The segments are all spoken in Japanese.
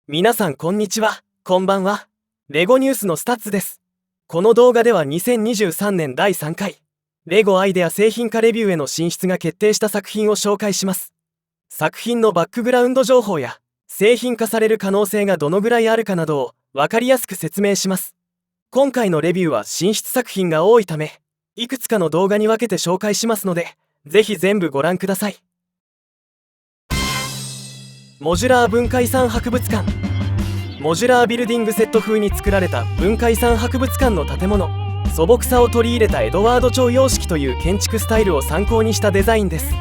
皆さんこんにちは、こんばんは。レゴニュースのスタッツです。この動画では2023年第3回レゴアイデア製品化レビューへの進出が決定した作品を紹介します。作品のバックグラウンド情報や製品化される可能性がどのぐらいあるかなどを分かりやすく説明します。今回のレビューは進出作品が多いため、いくつかの動画に分けて紹介しますので、ぜひ全部ご覧ください。モジュラー文化遺産博物館。モジュラービルディングセット風に作られた文化遺産博物館の建物、素朴さを取り入れたエドワード朝様式という建築スタイルを参考にしたデザインです。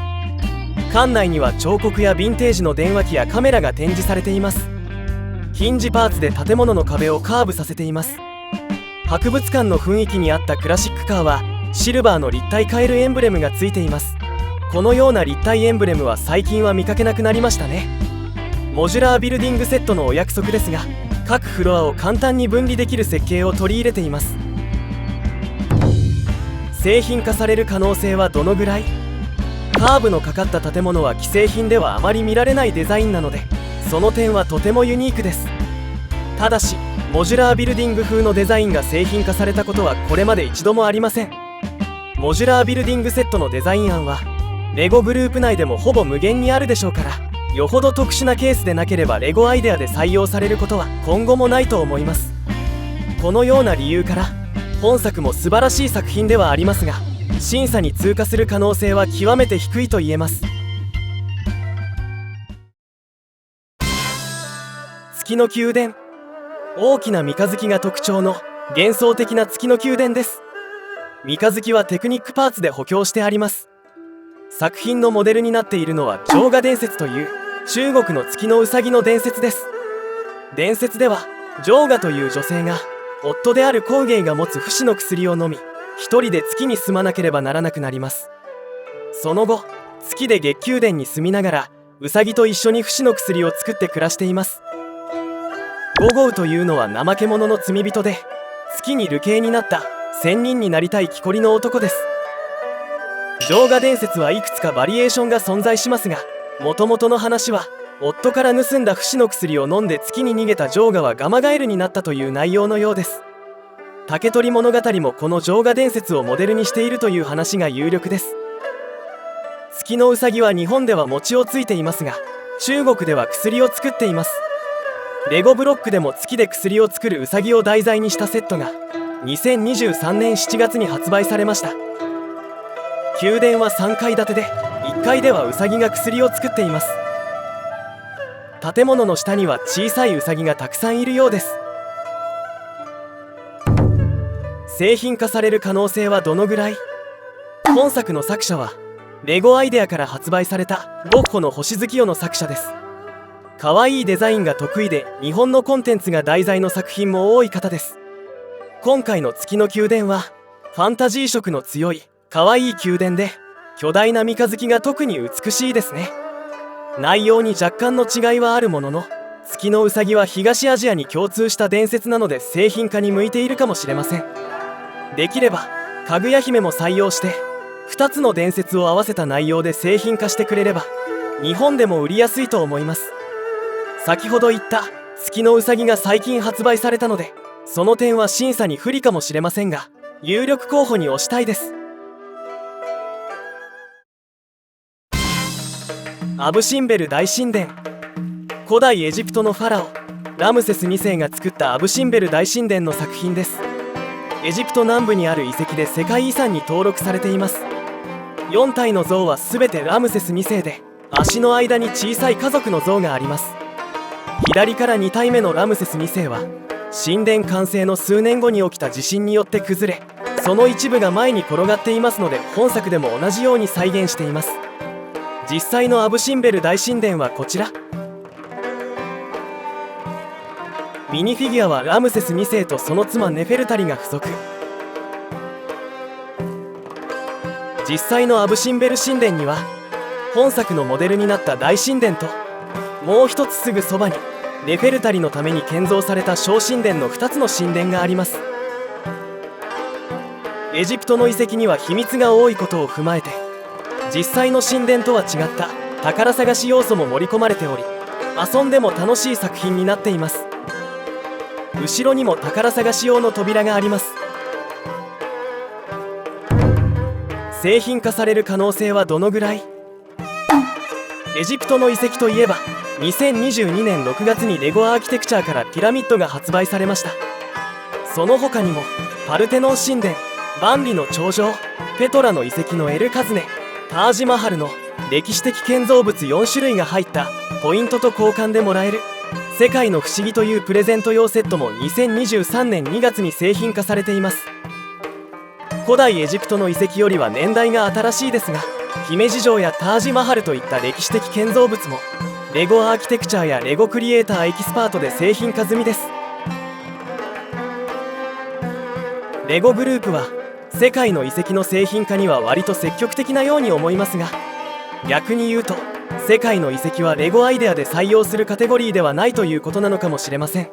館内には彫刻やヴィンテージの電話機やカメラが展示されています。ヒンジパーツで建物の壁をカーブさせています。博物館の雰囲気に合ったクラシックカーはシルバーの立体カエルエンブレムがついています。このような立体エンブレムは最近は見かけなくなりましたね。モジュラービルディングセットのお約束ですが、各フロアを簡単に分離できる設計を取り入れています。製品化される可能性はどのぐらい？カーブのかかった建物は既製品ではあまり見られないデザインなので、その点はとてもユニークです。ただし、モジュラービルディング風のデザインが製品化されたことはこれまで一度もありません。モジュラービルディングセットのデザイン案はレゴグループ内でもほぼ無限にあるでしょうから、よほど特殊なケースでなければレゴアイデアで採用されることは今後もないと思います。このような理由から本作も素晴らしい作品ではありますが、審査に通過する可能性は極めて低いと言えます。月の宮殿。大きな三日月が特徴の幻想的な月の宮殿です。三日月はテクニックパーツで補強してあります。作品のモデルになっているのは浄化伝説という中国の月のうさぎの伝説です。伝説では浄化という女性が夫である孔芸が持つ不死の薬を飲み、一人で月に住まなければならなくなります。その後、月で月宮殿に住みながらうさぎと一緒に不死の薬を作って暮らしています。ゴゴウというのは怠け者の罪人で、月に流刑になった仙人になりたい木こりの男です。浄化伝説はいくつかバリエーションが存在しますが、もともとの話は夫から盗んだ不死の薬を飲んで月に逃げた浄化はガマガエルになったという内容のようです。竹取物語もこの浄化伝説をモデルにしているという話が有力です。月のうさぎは日本では餅をついていますが、中国では薬を作っています。レゴブロックでも月で薬を作るうさぎを題材にしたセットが2023年7月に発売されました。宮殿は3階建てで、1階ではウサギが薬を作っています。建物の下には小さいウサギがたくさんいるようです。製品化される可能性はどのぐらい？本作の作者はレゴアイデアから発売されたゴッホの星月夜の作者です。可愛いデザインが得意で、日本のコンテンツが題材の作品も多い方です。今回の月の宮殿はファンタジー色の強い可愛い宮殿で、巨大な三日月が特に美しいですね。内容に若干の違いはあるものの、月のうさぎは東アジアに共通した伝説なので製品化に向いているかもしれません。できればかぐや姫も採用して2つの伝説を合わせた内容で製品化してくれれば日本でも売りやすいと思います。先ほど言った月のうさぎが最近発売されたので、その点は審査に不利かもしれませんが、有力候補に推したいです。アブ・シンベル大神殿。古代エジプトのファラオラムセス2世が作ったアブ・シンベル大神殿の作品です。エジプト南部にある遺跡で世界遺産に登録されています。4体の像は全てラムセス2世で、足の間に小さい家族の像があります。左から2体目のラムセス2世は神殿完成の数年後に起きた地震によって崩れ、その一部が前に転がっていますので、本作でも同じように再現しています。実際のアブ・シンベル大神殿はこちら。ミニフィギュアはラムセス2世とその妻ネフェルタリが付属。実際のアブ・シンベル神殿には本作のモデルになった大神殿と、もう一つすぐそばにネフェルタリのために建造された小神殿の2つの神殿があります。エジプトの遺跡には秘密が多いことを踏まえて、実際の神殿とは違った宝探し要素も盛り込まれており、遊んでも楽しい作品になっています。後ろにも宝探し用の扉があります。製品化される可能性はどのぐらい？エジプトの遺跡といえば、2022年6月にレゴアーキテクチャからピラミッドが発売されました。その他にもパルテノン神殿、万里の長城、ペトラの遺跡のエルカズネ、タージマハルの歴史的建造物4種類が入ったポイントと交換でもらえる世界の不思議というプレゼント用セットも2023年2月に製品化されています。古代エジプトの遺跡よりは年代が新しいですが、姫路城やタージマハルといった歴史的建造物もレゴアーキテクチャやレゴクリエイターエキスパートで製品化済みです。レゴグループは世界の遺跡の製品化には割と積極的なように思いますが、逆に言うと世界の遺跡はレゴアイデアで採用するカテゴリーではないということなのかもしれません。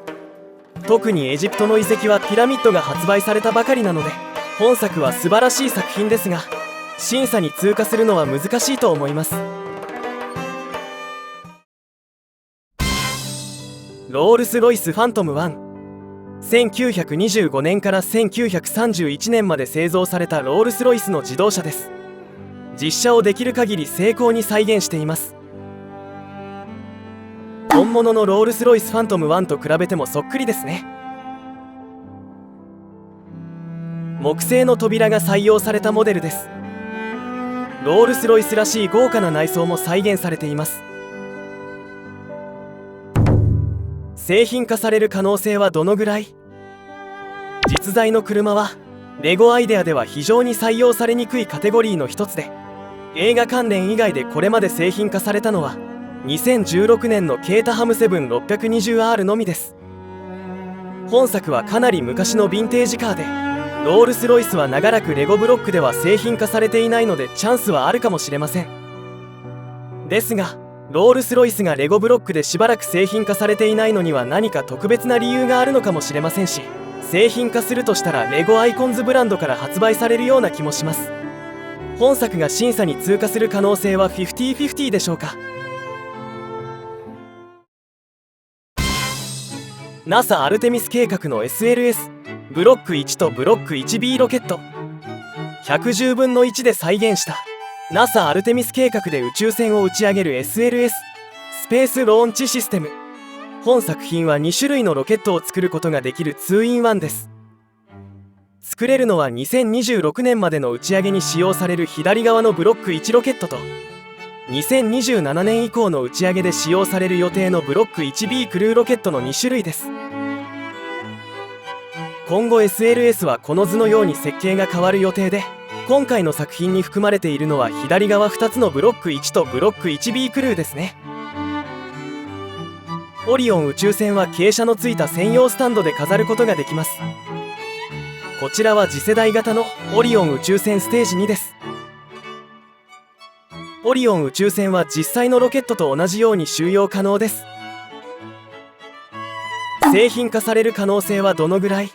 特にエジプトの遺跡はピラミッドが発売されたばかりなので、本作は素晴らしい作品ですが、審査に通過するのは難しいと思います。ロールス・ロイス・ファントム1、1925年から1931年まで製造されたロールス・ロイスの自動車です。実車をできる限り精巧に再現しています。本物のロールス・ロイス・ファントム1と比べてもそっくりですね。木製の扉が採用されたモデルです。ロールス・ロイスらしい豪華な内装も再現されています。製品化される可能性はどのぐらい？実在の車はレゴアイデアでは非常に採用されにくいカテゴリーの一つで、映画関連以外でこれまで製品化されたのは2016年のケータハム 7620R のみです。本作はかなり昔のヴィンテージカーで、ロールス・ロイスは長らくレゴブロックでは製品化されていないのでチャンスはあるかもしれません。ですがロールス・ロイスがレゴブロックでしばらく製品化されていないのには何か特別な理由があるのかもしれませんし、製品化するとしたらレゴアイコンズブランドから発売されるような気もします。本作が審査に通過する可能性は 50-50 でしょうか。 NASA アルテミス計画の SLS ブロック1とブロック 1B ロケット110分の1で再現した NASA アルテミス計画で宇宙船を打ち上げる SLS スペースローンチシステム。本作品は2種類のロケットを作ることができる 2-in-1 です。作れるのは2026年までの打ち上げに使用される左側のブロック1ロケットと、2027年以降の打ち上げで使用される予定のブロック 1B クルーロケットの2種類です。今後 SLS はこの図のように設計が変わる予定で、今回の作品に含まれているのは左側2つのブロック1とブロック 1B クルーですね。オリオン宇宙船は傾斜のついた専用スタンドで飾ることができます。こちらは次世代型のオリオン宇宙船ステージ2です。オリオン宇宙船は実際のロケットと同じように収容可能です。製品化される可能性はどのぐらい？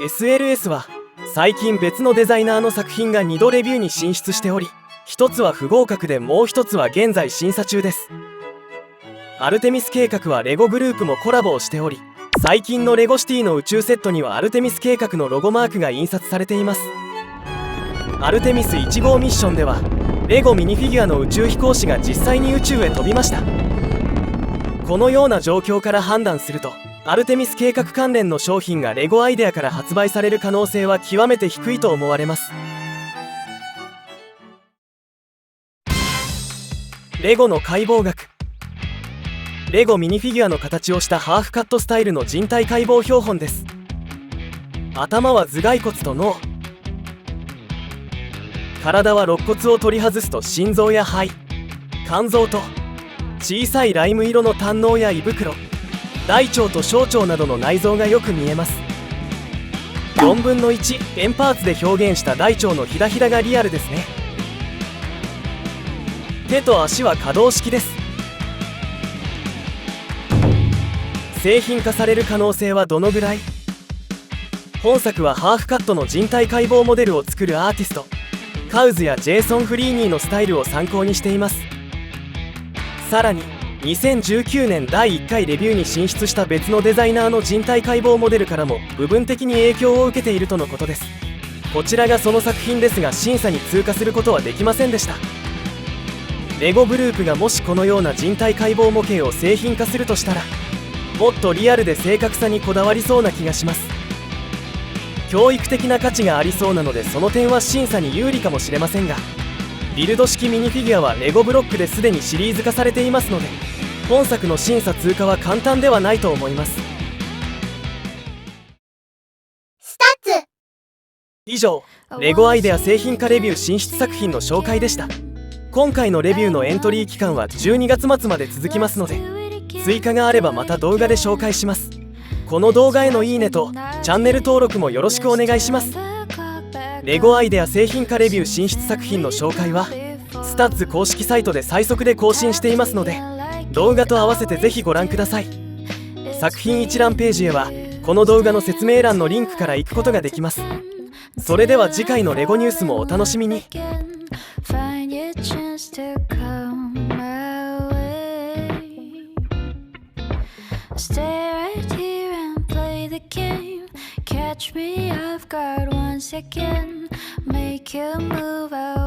SLS は最近別のデザイナーの作品が2度レビューに進出しており、1つは不合格でもう1つは現在審査中です。アルテミス計画はレゴグループもコラボをしており、最近のレゴシティの宇宙セットにはアルテミス計画のロゴマークが印刷されています。アルテミス1号ミッションではレゴミニフィギュアの宇宙飛行士が実際に宇宙へ飛びました。このような状況から判断すると、アルテミス計画関連の商品がレゴアイデアから発売される可能性は極めて低いと思われます。レゴの解剖学。レゴミニフィギュアの形をしたハーフカットスタイルの人体解剖標本です。頭は頭蓋骨と脳、体は肋骨を取り外すと心臓や肺、肝臓と小さいライム色の胆嚢や胃袋、大腸と小腸などの内臓がよく見えます。4分の1円パーツで表現した大腸のひらひらがリアルですね。手と足は可動式です。製品化される可能性はどのぐらい？本作はハーフカットの人体解剖モデルを作るアーティストカウズやジェイソン・フリーニーのスタイルを参考にしています。さらに2019年第1回レビューに進出した別のデザイナーの人体解剖モデルからも部分的に影響を受けているとのことです。こちらがその作品ですが、審査に通過することはできませんでした。レゴグループがもしこのような人体解剖模型を製品化するとしたら、もっとリアルで正確さにこだわりそうな気がします。教育的な価値がありそうなので、その点は審査に有利かもしれませんが、ビルド式ミニフィギュアはレゴブロックですでにシリーズ化されていますので、本作の審査通過は簡単ではないと思います。スタッツ。以上、レゴアイデア製品化レビュー進出作品の紹介でした。今回のレビューのエントリー期間は12月末まで続きますので、追加があればまた動画で紹介します。この動画へのいいねとチャンネル登録もよろしくお願いします。レゴアイデア製品化レビュー進出作品の紹介はスタッツ公式サイトで最速で更新していますので、動画と合わせてぜひご覧ください。作品一覧ページへはこの動画の説明欄のリンクから行くことができます。それでは次回のレゴニュースもお楽しみに。Stay right here and play the game. Catch me off guard once again. Make you move out.